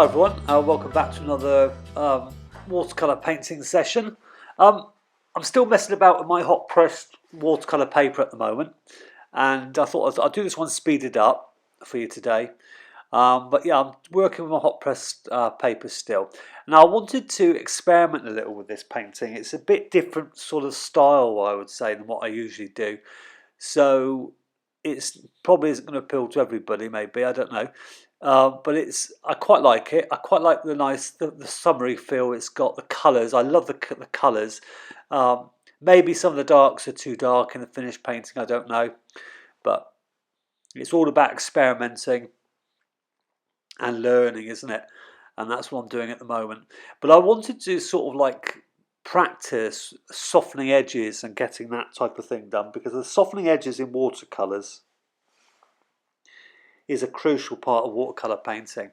Hi everyone, welcome back to another watercolour painting session. I'm still messing about with my hot pressed watercolour paper at the moment, and I thought I'd do this one speeded up for you today. But yeah, I'm working with my hot pressed paper still. Now I wanted to experiment a little with this painting. It's a bit different sort of style, I would say, than what I usually do. So it's probably isn't going to appeal to everybody, maybe, I don't know. But I quite like it. I quite like the summery feel it's got, the colours. I love the colours. Maybe some of the darks are too dark in the finished painting, I don't know. But it's all about experimenting and learning, isn't it? And that's what I'm doing at the moment. But I wanted to sort of like practice softening edges and getting that type of thing done, because the softening edges in watercolours is a crucial part of watercolour painting.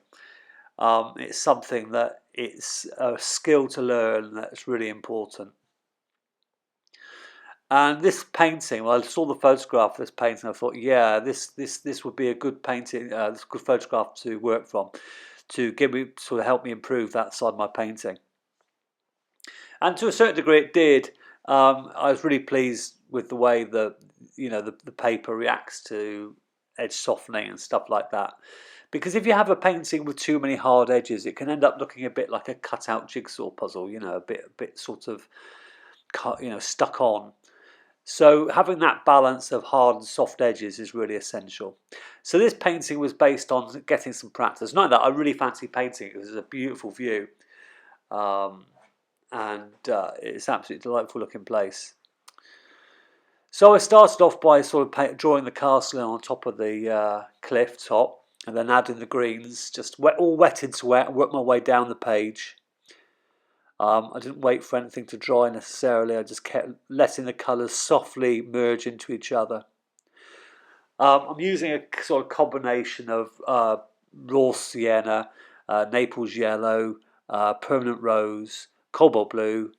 It's something that it's a skill to learn that's really important. And this painting, well, I saw the photograph of this painting, I thought, yeah, this would be a good painting, this good photograph to work from, to give me, sort of help me improve that side of my painting. And to a certain degree it did. I was really pleased with the way the paper reacts to edge softening and stuff like that. Because if you have a painting with too many hard edges, it can end up looking a bit like a cut-out jigsaw puzzle, a bit sort of, stuck on. So having that balance of hard and soft edges is really essential. So this painting was based on getting some practice. Not that I really fancy painting; it was a beautiful view, and it's absolutely delightful looking place. So I started off by sort of drawing the castle on top of the cliff top, and then adding the greens, just all wet into wet, and worked my way down the page. I didn't wait for anything to dry necessarily. I just kept letting the colours softly merge into each other. I'm using a sort of combination of raw sienna, Naples yellow, permanent rose, cobalt blue,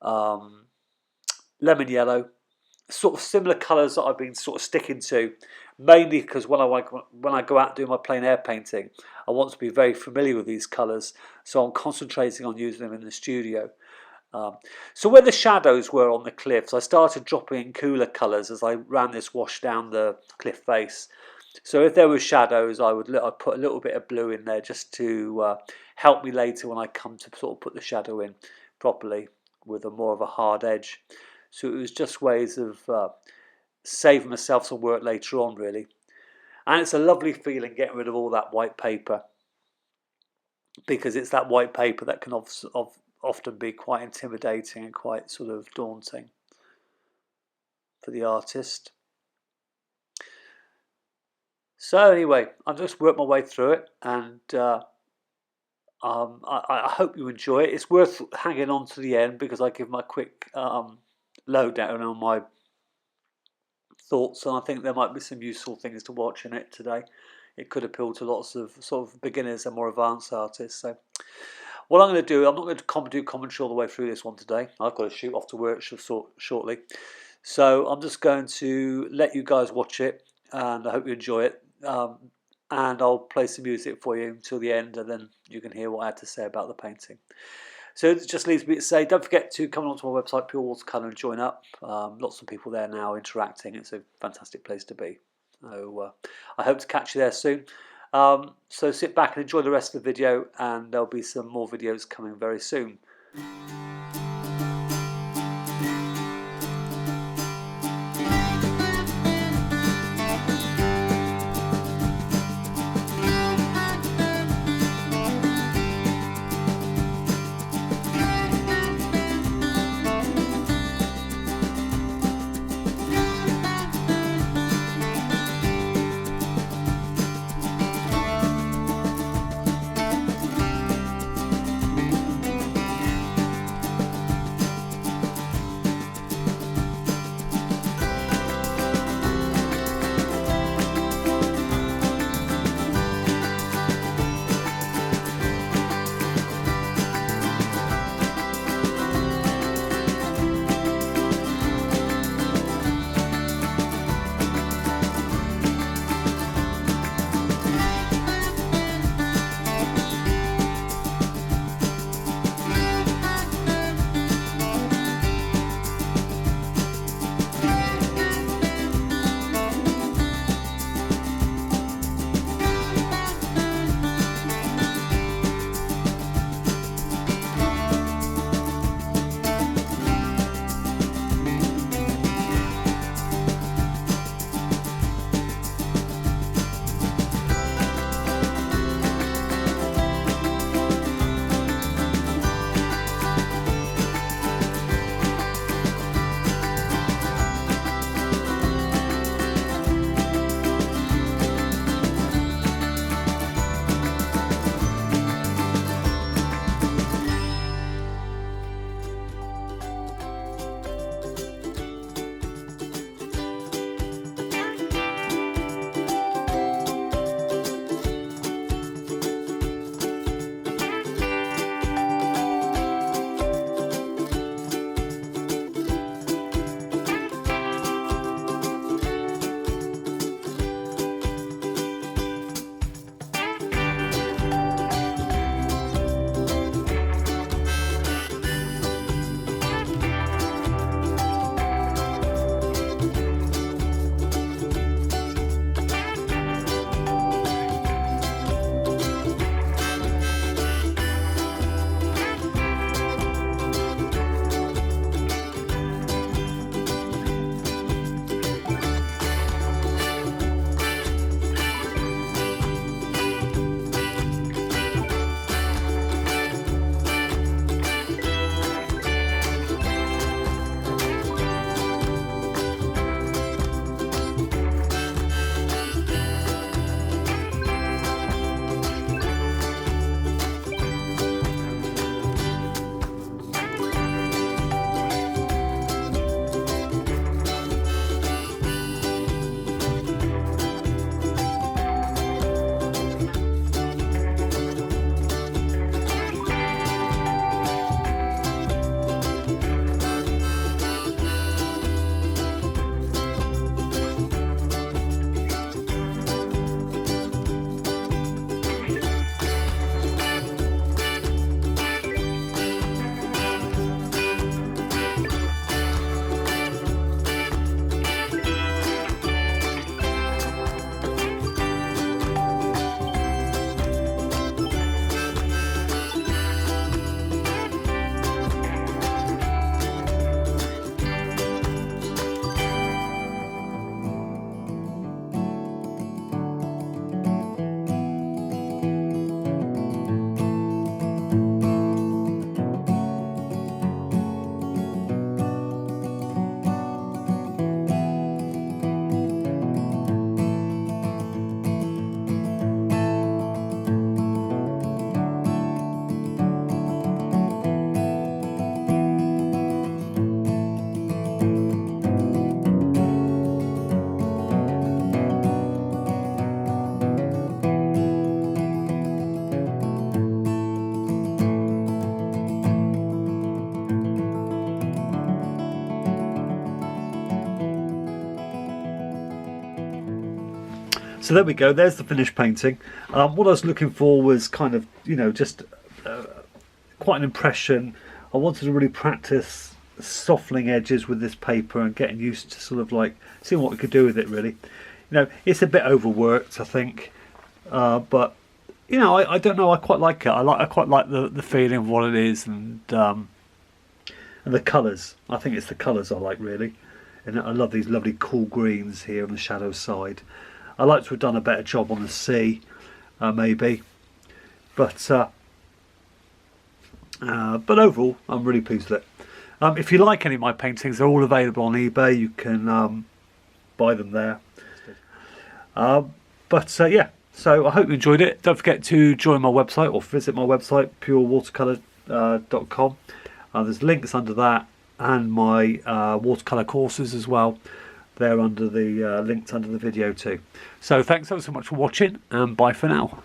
lemon yellow, sort of similar colours that I've been sort of sticking to, mainly because when I go out and do my plein air painting, I want to be very familiar with these colours, so I'm concentrating on using them in the studio. So where the shadows were on the cliffs, I started dropping in cooler colours as I ran this wash down the cliff face. So if there were shadows, I'd put a little bit of blue in there just to help me later when I come to sort of put the shadow in properly with a more of a hard edge. So it was just ways of saving myself some work later on, really. And it's a lovely feeling getting rid of all that white paper, because it's that white paper that can often be quite intimidating and quite sort of daunting for the artist. So anyway, I've just worked my way through it, and I hope you enjoy it. It's worth hanging on to the end, because I give my quick lowdown on my thoughts, and I think there might be some useful things to watch in it today. It could appeal to lots of sort of beginners and more advanced artists. So what I'm going to do, I'm not going to do commentary all the way through this one today. I've got to shoot off to work shortly. So I'm just going to let you guys watch it, and I hope you enjoy it. And I'll play some music for you until the end, and then you can hear what I had to say about the painting. So it just leaves me to say, don't forget to come onto my website, Pure Watercolour, and join up. Lots of people there now interacting. It's a fantastic place to be. So I hope to catch you there soon. So sit back and enjoy the rest of the video, and there'll be some more videos coming very soon. So there we go, there's the finished painting. What I was looking for was kind of, you know, just quite an impression. I wanted to really practice softening edges with this paper and getting used to sort of like seeing what we could do with it really. You know, it's a bit overworked, I think, but you know, I don't know, I quite like it. I quite like the feeling of what it is, and the colours. I think it's the colours I like really, and I love these lovely cool greens here on the shadow side. I like to have done a better job on the sea, maybe, but overall I'm really pleased with it. If you like any of my paintings, they're all available on eBay. You can buy them there. Yeah, so I hope you enjoyed it. Don't forget to join my website or visit my website, purewatercolor.com. There's links under that, and my watercolour courses as well. They're under the linked under the video too. So thanks ever so much for watching, and bye for now.